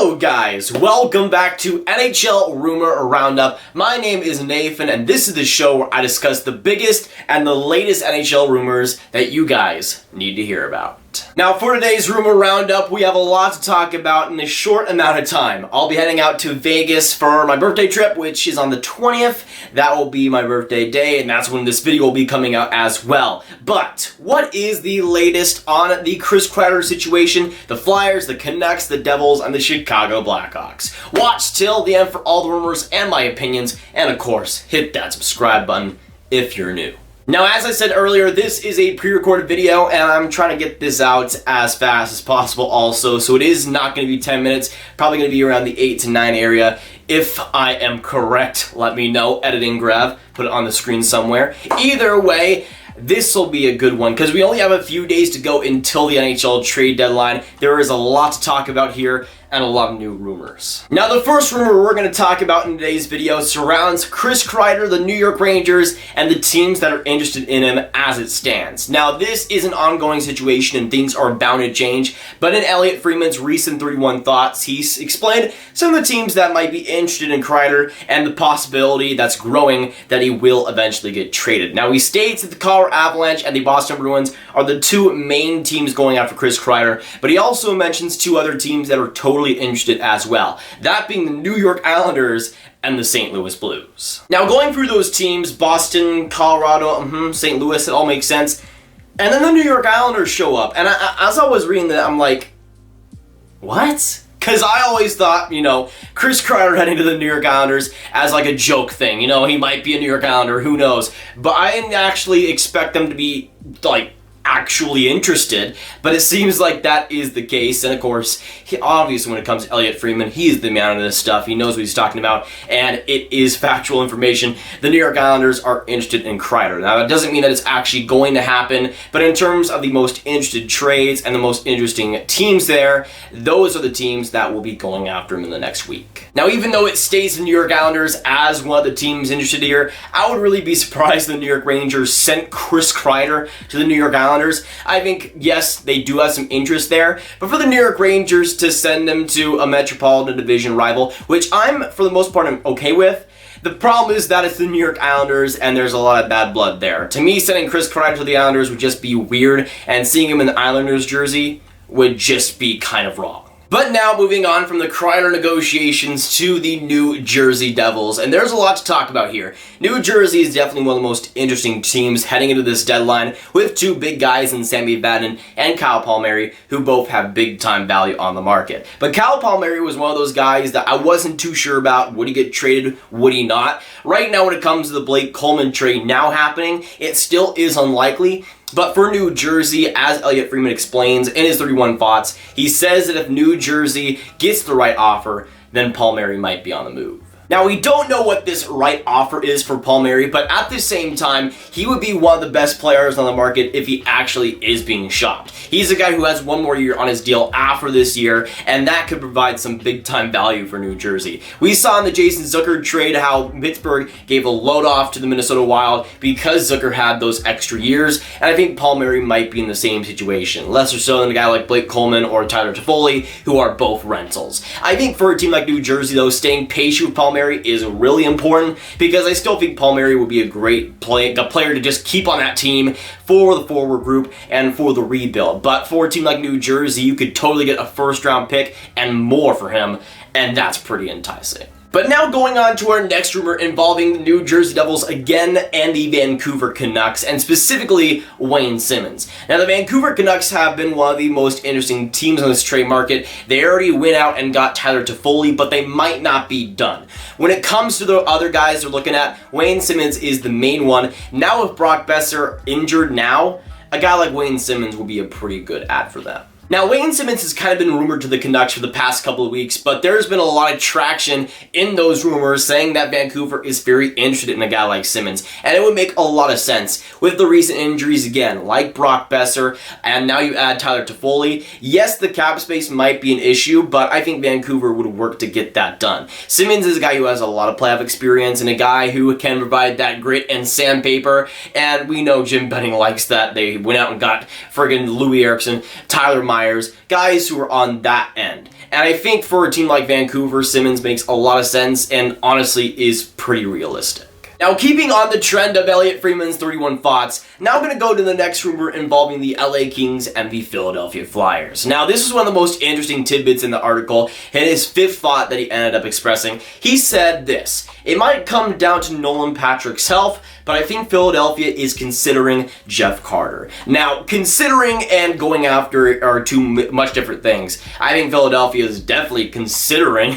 Hello guys, welcome back to NHL Rumor Roundup. My name is Nathan and this is the show where I discuss the biggest and the latest NHL rumors that you guys need to hear about. Now for today's Rumor Roundup, we have a lot to talk about in a short amount of time. I'll be heading out to Vegas for my birthday trip, which is on the 20th. That will be my birthday day, and that's when this video will be coming out as well. But what is the latest on the Chris Kreider situation, the Flyers, the Canucks, the Devils, and the Chicago Blackhawks? Watch till the end for all the rumors and my opinions, and of course, hit that subscribe button if you're new. Now, as I said earlier, this is a pre-recorded video, and I'm trying to get this out as fast as possible also, so it is not going to be 10 minutes, probably going to be around the 8 to 9 area. If I am correct, let me know. Editing Grav, put it on the screen somewhere. Either way, this will be a good one because we only have a few days to go until the NHL trade deadline. There is a lot to talk about here and a lot of new rumors. Now, the first rumor we're going to talk about in today's video surrounds Chris Kreider, the New York Rangers, and the teams that are interested in him as it stands. Now, this is an ongoing situation and things are bound to change, but in Elliotte Friedman's recent 31 Thoughts, he's explained some of the teams that might be interested in Kreider and the possibility that's growing that he will eventually get traded. Now, he states that the Colorado Avalanche and the Boston Bruins are the two main teams going after Chris Kreider, but he also mentions two other teams that are totally interested as well, that being the New York Islanders and the St. Louis Blues. Now, going through those teams, Boston, Colorado, St. Louis, it all makes sense, and then the New York Islanders show up, and as I was reading that, I'm like, what? Because I always thought, Chris Kreider heading to the New York Islanders as like a joke thing, he might be a New York Islander, who knows, but I didn't actually expect them to be, actually interested, but it seems like that is the case. And of course, obviously when it comes to Elliotte Friedman, he's the man of this stuff. He knows what he's talking about, and it is factual information. The New York Islanders are interested in Kreider. Now, that doesn't mean that it's actually going to happen, but in terms of the most interested trades and the most interesting teams there, those are the teams that will be going after him in the next week. Now, even though it states the New York Islanders as one of the teams interested here, I would really be surprised if the New York Rangers sent Chris Kreider to the New York Islanders. I think, yes, they do have some interest there, but for the New York Rangers to send them to a Metropolitan Division rival, which I'm, for the most part, I'm okay with, the problem is that it's the New York Islanders and there's a lot of bad blood there. To me, sending Chris Kreider to the Islanders would just be weird, and seeing him in the Islanders jersey would just be kind of wrong. But now, moving on from the Kreider negotiations to the New Jersey Devils, and there's a lot to talk about here. New Jersey is definitely one of the most interesting teams heading into this deadline, with two big guys in Sammy Vatanen and Kyle Palmieri, who both have big-time value on the market. But Kyle Palmieri was one of those guys that I wasn't too sure about. Would he get traded? Would he not? Right now, when it comes to the Blake Coleman trade now happening, it still is unlikely. But for New Jersey, as Elliotte Friedman explains in his 31 Thoughts, he says that if New Jersey gets the right offer, then Palmieri might be on the move. Now, we don't know what this right offer is for Palmieri, but at the same time, he would be one of the best players on the market if he actually is being shopped. He's a guy who has one more year on his deal after this year, and that could provide some big-time value for New Jersey. We saw in the Jason Zucker trade how Pittsburgh gave a load off to the Minnesota Wild because Zucker had those extra years, and I think Palmieri might be in the same situation, lesser so than a guy like Blake Coleman or Tyler Toffoli, who are both rentals. I think for a team like New Jersey, though, staying patient with Palmieri is really important, because I still think Palmieri would be a great player to just keep on that team for the forward group and for the rebuild. But for a team like New Jersey, you could totally get a first-round pick and more for him, and that's pretty enticing. But now going on to our next rumor involving the New Jersey Devils again and the Vancouver Canucks, and specifically Wayne Simmonds. Now, the Vancouver Canucks have been one of the most interesting teams on this trade market. They already went out and got Tyler Toffoli, but they might not be done. When it comes to the other guys they're looking at, Wayne Simmonds is the main one. Now with Brock Boeser injured now, a guy like Wayne Simmonds will be a pretty good ad for them. Now, Wayne Simmonds has kind of been rumored to the Canucks for the past couple of weeks, but there's been a lot of traction in those rumors saying that Vancouver is very interested in a guy like Simmonds, and it would make a lot of sense with the recent injuries again, like Brock Boeser, and now you add Tyler Toffoli. Yes, the cap space might be an issue, but I think Vancouver would work to get that done. Simmonds is a guy who has a lot of playoff experience and a guy who can provide that grit and sandpaper, and we know Jim Benning likes that. They went out and got friggin' Louis Eriksson, Tyler Myers, guys who are on that end. And I think for a team like Vancouver, Simmonds makes a lot of sense and honestly is pretty realistic. Now, keeping on the trend of Elliotte Friedman's 31 thoughts, now I'm going to go to the next rumor involving the LA Kings and the Philadelphia Flyers. Now, this is one of the most interesting tidbits in the article, and his fifth thought that he ended up expressing. He said this: "It might come down to Nolan Patrick's health, but I think Philadelphia is considering Jeff Carter." Now, considering and going after are two much different things. I think Philadelphia is definitely considering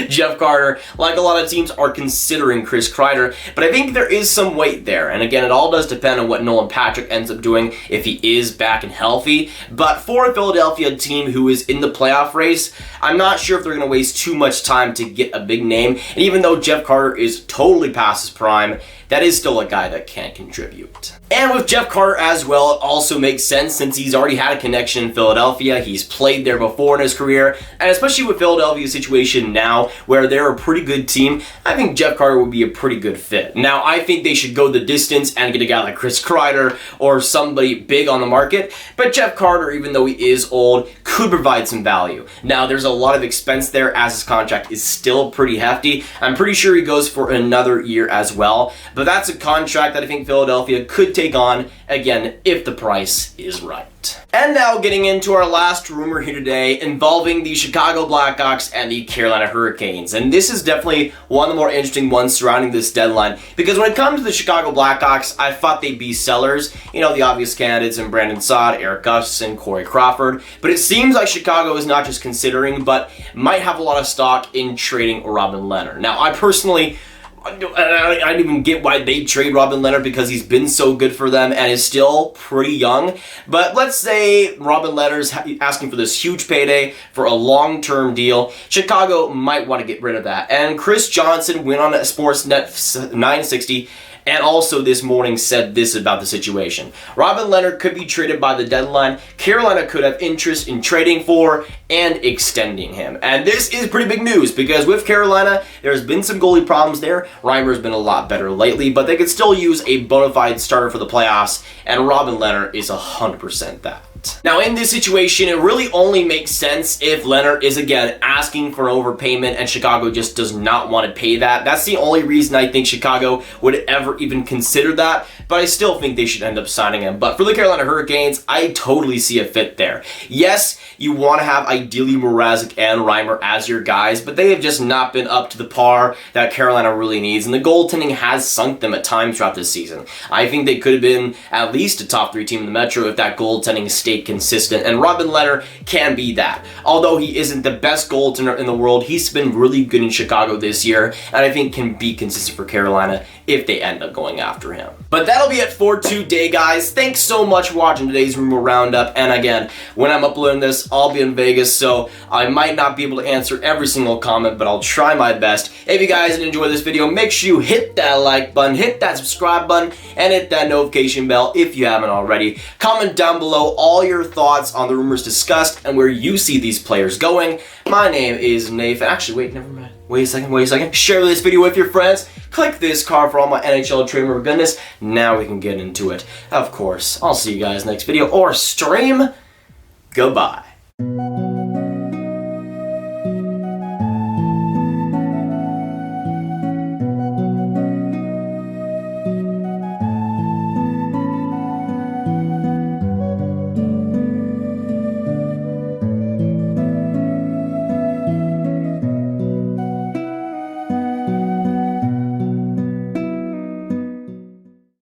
Jeff Carter, like a lot of teams are considering Chris Kreider, but I think there is some weight there. And again, it all does depend on what Nolan Patrick ends up doing if he is back and healthy. But for a Philadelphia team who is in the playoff race, I'm not sure if they're going to waste too much time to get a big name. And even though Jeff Carter is totally past his prime, that is still a guy that can contribute. And with Jeff Carter as well, it also makes sense since he's already had a connection in Philadelphia. He's played there before in his career, and especially with Philadelphia's situation now, where they're a pretty good team, I think Jeff Carter would be a pretty good fit. Now, I think they should go the distance and get a guy like Chris Kreider or somebody big on the market, but Jeff Carter, even though he is old, could provide some value. Now, there's a lot of expense there as his contract is still pretty hefty. I'm pretty sure he goes for another year as well, but that's a contract that I think Philadelphia could take on, again, if the price is right. And now getting into our last rumor here today involving the Chicago Blackhawks and the Carolina Hurricanes. And this is definitely one of the more interesting ones surrounding this deadline, because when it comes to the Chicago Blackhawks, I thought they'd be sellers. You know, the obvious candidates in Brandon Saad, Eric Gustafsson, Corey Crawford. But it seems like Chicago is not just considering, but might have a lot of stock in trading Robin Lehner. Now, I personally, I don't even get why they trade Robin Lehner, because he's been so good for them and is still pretty young. But let's say Robin Lehner's asking for this huge payday for a long-term deal. Chicago might want to get rid of that. And Chris Johnson went on Sportsnet 960 and also this morning said this about the situation. Robin Lehner could be traded by the deadline. Carolina could have interest in trading for and extending him. And this is pretty big news, because with Carolina, there's been some goalie problems there. Reimer's been a lot better lately, but they could still use a bona fide starter for the playoffs, and Robin Lehner is 100% that. Now, in this situation, it really only makes sense if Lehner is, again, asking for overpayment and Chicago just does not want to pay that. That's the only reason I think Chicago would ever even consider that, but I still think they should end up signing him. But for the Carolina Hurricanes, I totally see a fit there. Yes, you want to have ideally Mrazek and Reimer as your guys, but they have just not been up to the par that Carolina really needs, and the goaltending has sunk them at times throughout this season. I think they could have been at least a top 3 team in the Metro if that goaltending stayed consistent, and Robin Lehner can be that. Although he isn't the best goaltender in the world, he's been really good in Chicago this year, and I think can be consistent for Carolina if they end up going after him. But that'll be it for today, guys. Thanks so much for watching today's Rumor Roundup, and again, when I'm uploading this, I'll be in Vegas, so I might not be able to answer every single comment, but I'll try my best. If you guys enjoyed this video, make sure you hit that like button, hit that subscribe button, and hit that notification bell if you haven't already. Comment down below all your thoughts on the rumors discussed and where you see these players going. My name is Nathan. Actually, wait, never mind. Wait a second. Share this video with your friends. Click this card for all my NHL trader goodness. Now we can get into it. Of course, I'll see you guys next video or stream. Goodbye.